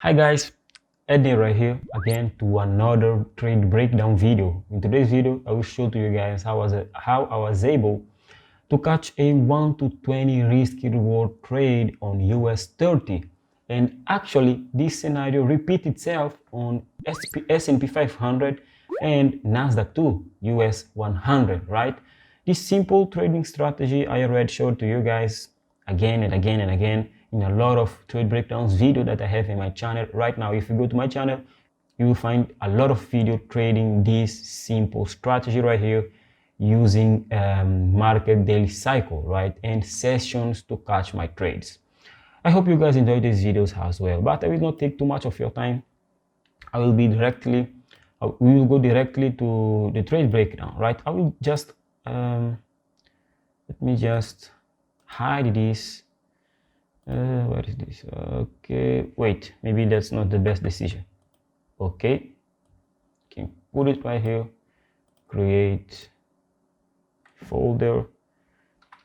Hi guys, Edney right here again to another trade breakdown video. In today's video, I will show to you guys how I was able to catch a 1 to 20 risk reward trade on US 30. And actually, this scenario repeats itself on S&P 500 and Nasdaq too, US 100, right? This simple trading strategy I already showed to you guys again and again and again in a lot of trade breakdowns video that I have in my channel right now. If you go to my channel, you will find a lot of video trading this simple strategy right here using market daily cycle, right, and sessions to catch my trades. I hope you guys enjoy these videos as well, but I will not take too much of your time. I will be directly we will go directly to the trade breakdown, right? I will just let me just hide this. What is this? Okay, wait, maybe that's not the best decision. Okay, can put it right here, create folder,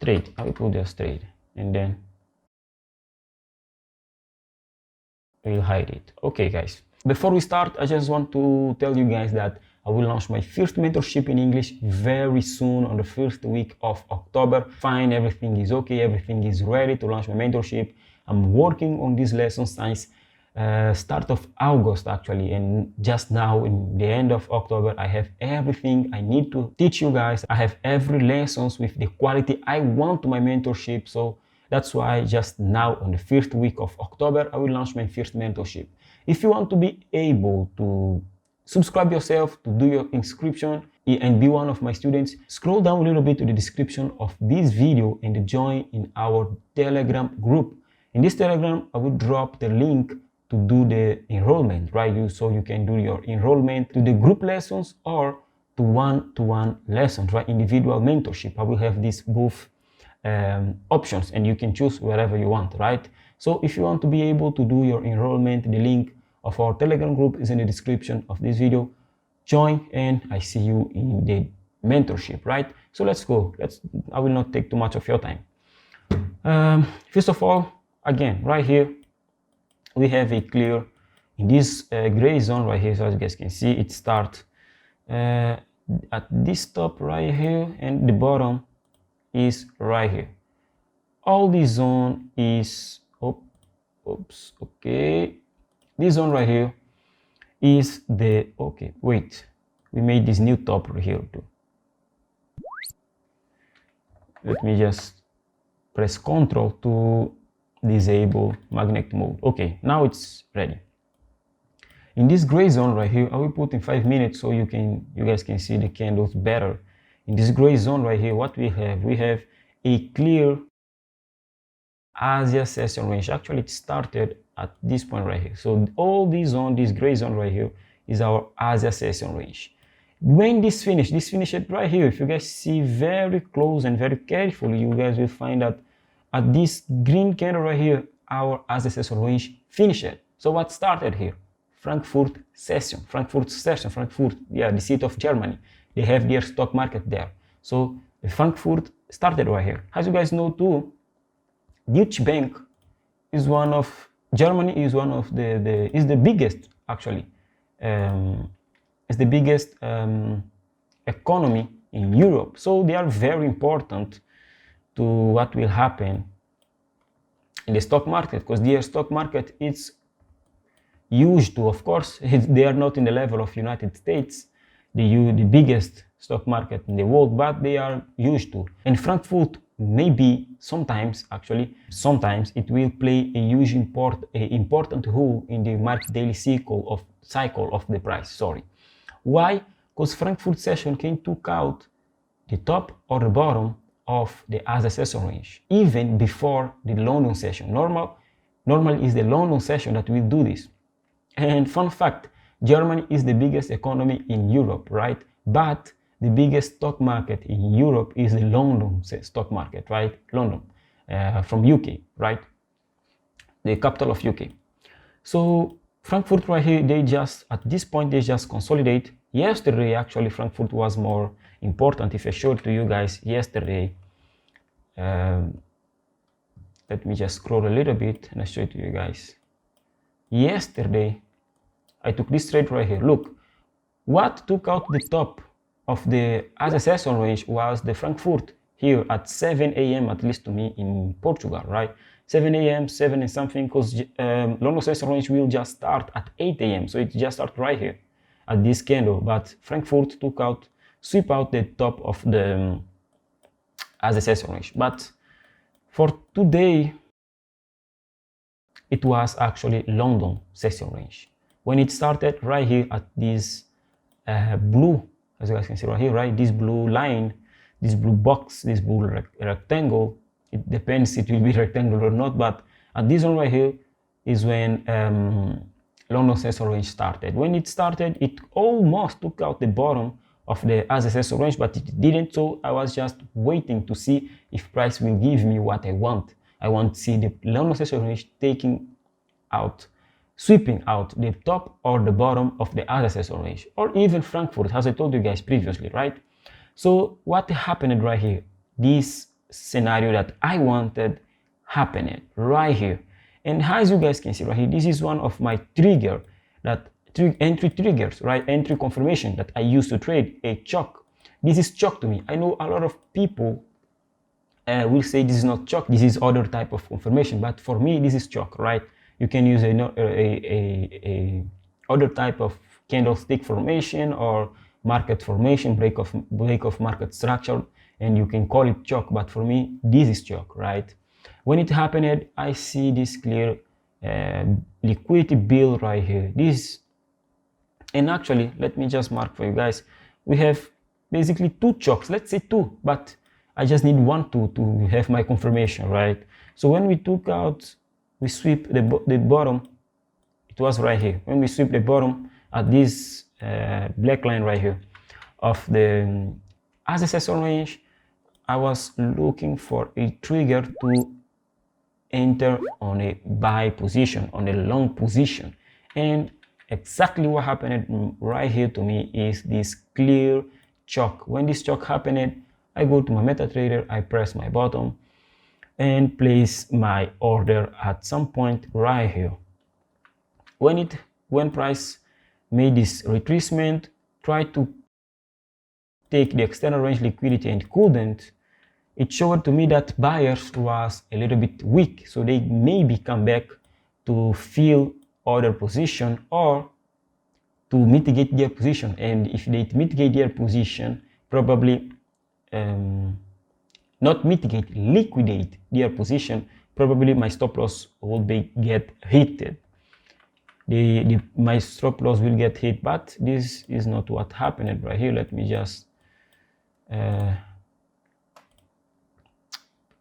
trade. I will put just trade, and then we'll hide it. Okay guys, before we start, I just want to tell you guys that I will launch my first mentorship in English very soon on the first week of October. Fine, everything is okay, everything is ready to launch my mentorship. I'm working on these lessons since start of August actually, and just now in the end of October I have everything I need to teach you guys. I have every lessons with the quality I want to my mentorship, so that's why just now on the first week of October I will launch my first mentorship. If you want to be able to subscribe yourself, to do your inscription and be one of my students, scroll down a little bit to the description of this video and join in our Telegram group. In this Telegram, I will drop the link to do the enrollment, right? So you can do your enrollment to the group lessons or to one-to-one lessons, right? Individual mentorship. I will have these both options and you can choose wherever you want, right? So if you want to be able to do your enrollment, the link of our Telegram group is in the description of this video. Join and I see you in the mentorship, right? So let's go. I will not take too much of your time. First of all, again, right here, we have a clear, in this gray zone right here, so as you guys can see, it starts at this top right here and the bottom is right here. All this zone is, oops, okay. This zone right here is the, okay, wait, we made this new top right here too. Let me just press Ctrl to disable magnetic mode. Okay, now it's ready. In this gray zone right here, I will put in 5 minutes so you guys can see the candles better. In this gray zone right here, what we have a clear Asia session range. Actually, it started at this point right here. So all this zone, this gray zone right here, is our Asia session range. When this finished right here. If you guys see very close and very carefully, you guys will find that at this green candle right here, our Asia session range finished. So what started here? Frankfurt, yeah, the seat of Germany. They have their stock market there. So the Frankfurt started right here. As you guys know too, Deutsche Bank is one of Germany is one of the biggest actually is the biggest economy in Europe. So they are very important to what will happen in the stock market, because their stock market is huge too. Of course, they are not in the level of United States, the biggest stock market in the world, but they are huge too. And Frankfurt maybe sometimes it will play a huge important role in the market daily cycle of the price. Sorry. Why? Because Frankfurt session can took out the top or the bottom of the Asia session range even before the London session. Normally is the London session that will do this. And fun fact, Germany is the biggest economy in Europe, right? But the biggest stock market in Europe is the London stock market, right? London, from UK, right? The capital of UK. So Frankfurt right here, at this point, they just consolidate. Yesterday, actually, Frankfurt was more important. If I showed to you guys yesterday, let me just scroll a little bit and I show it to you guys. yesterday I took this trade right here. Look, what took out the top of the as range was the Frankfurt here at 7 a.m. at least to me in Portugal, right? 7 a.m., 7 and something, because long session range will just start at 8 a.m. So it just starts right here at this candle. But Frankfurt took out, sweep out the top of the as session range. But for today, it was actually London session range. When it started right here at this blue, as you guys can see right here, right? This blue line, this blue box, this blue rectangle, it depends it will be rectangle or not, but at this one right here is when London session range started. When it started, it almost took out the bottom of the as range, but it didn't, so I was just waiting to see if price will give me what I want. I want to see the London session range taking out, sweeping out the top or the bottom of the as range, or even Frankfurt, as I told you guys previously, right? So what happened right here, this scenario that I wanted happened right here. And as you guys can see right here, this is one of my trigger, that entry triggers, right? Entry confirmation that I used to trade, a chalk. This is chalk to me. I know a lot of people will say this is not chalk, this is other type of confirmation, but for me this is chalk, right? You can use a other type of candlestick formation or market formation, break of market structure, and you can call it chalk, but for me this is chalk, right? When it happened, I see this clear liquidity bill right here. This, and actually let me just mark for you guys, we have basically two chalks, let's say two, but I just need one to have my confirmation, right? So when we took out, we sweep the bottom, it was right here. When we sweep the bottom at this black line right here of the as range, I was looking for a trigger to enter on a buy position, on a long position. And exactly what happened right here to me is this clear chalk. When this chalk happened, I go to my MetaTrader, I press my button and place my order at some point right here. When price made this retracement, try to take the external range liquidity and couldn't, it showed to me that buyers was a little bit weak, so they maybe come back to fill other position or to mitigate their position. And if they mitigate their position, probably not mitigate, liquidate their position, probably my stop loss will get hit. My stop loss will get hit, but this is not what happened right here. Let me just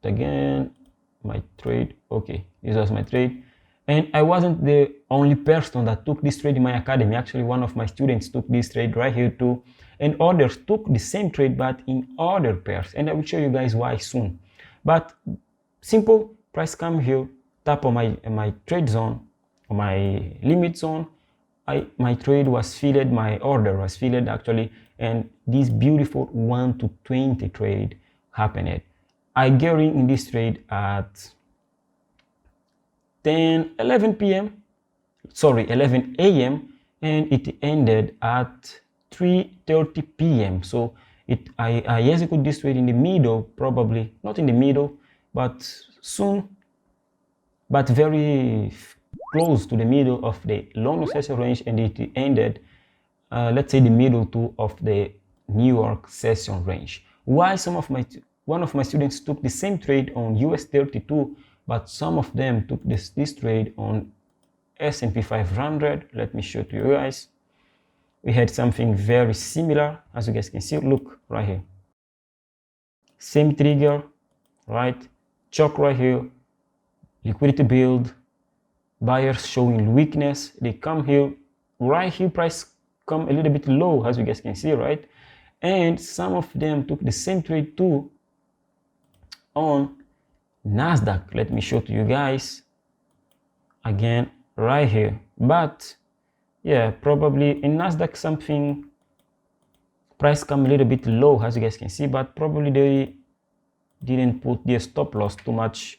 again my trade. Okay, this was my trade, and I wasn't the only person that took this trade in my academy. Actually, one of my students took this trade right here too, and others took the same trade but in other pairs, and I will show you guys why soon. But simple, price come here, tap on my trade zone, on my limit zone, my trade was filled, my order was filled actually, and this beautiful 1 to 20 trade happened. I get in this trade at 11 a.m. and it ended at 3:30 p.m. So I execute this trade in the middle, probably not in the middle, but soon, but very close to the middle of the long session range, and it ended, let's say, the middle two of the New York session range. Why one of my students took the same trade on US 32, but some of them took this trade on S&P 500. Let me show to you guys. We had something very similar, as you guys can see. Look right here, same trigger, right? Chalk right here, liquidity build, buyers showing weakness. They come here, right here, price come a little bit low, as you guys can see, right? And some of them took the same trade too on Nasdaq. Let me show to you guys again right here. But yeah, probably in Nasdaq something price come a little bit low, as you guys can see, but probably they didn't put their stop loss too much.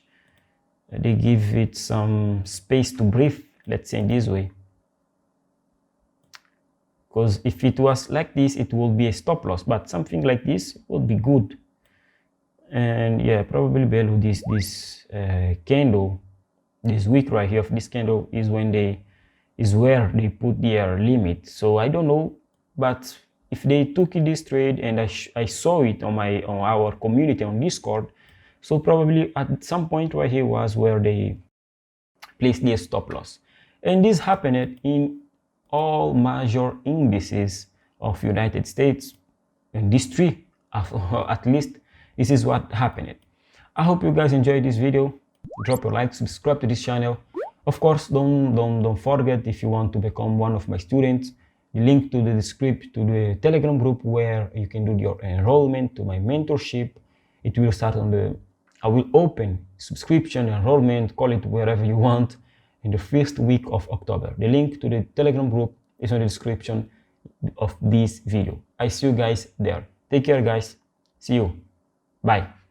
They give it some space to breathe let's say this way, because if it was like this it will be a stop loss, but something like this would be good. And yeah, probably below this candle, this wick right here of this candle is where they put their limit. So I don't know, but if they took this trade and I saw it on our community on Discord, so probably at some point right here was where they placed their stop loss. And this happened in all major indices of United States, and these three at least, this is what happened. I hope you guys enjoyed this video. Drop a like, subscribe to this channel. Of course, don't forget, if you want to become one of my students, the link to the description to the Telegram group where you can do your enrollment to my mentorship. It will start I will open subscription, enrollment, call it wherever you want, in the first week of October. The link to the Telegram group is in the description of this video. I see you guys there. Take care, guys. See you. Bye.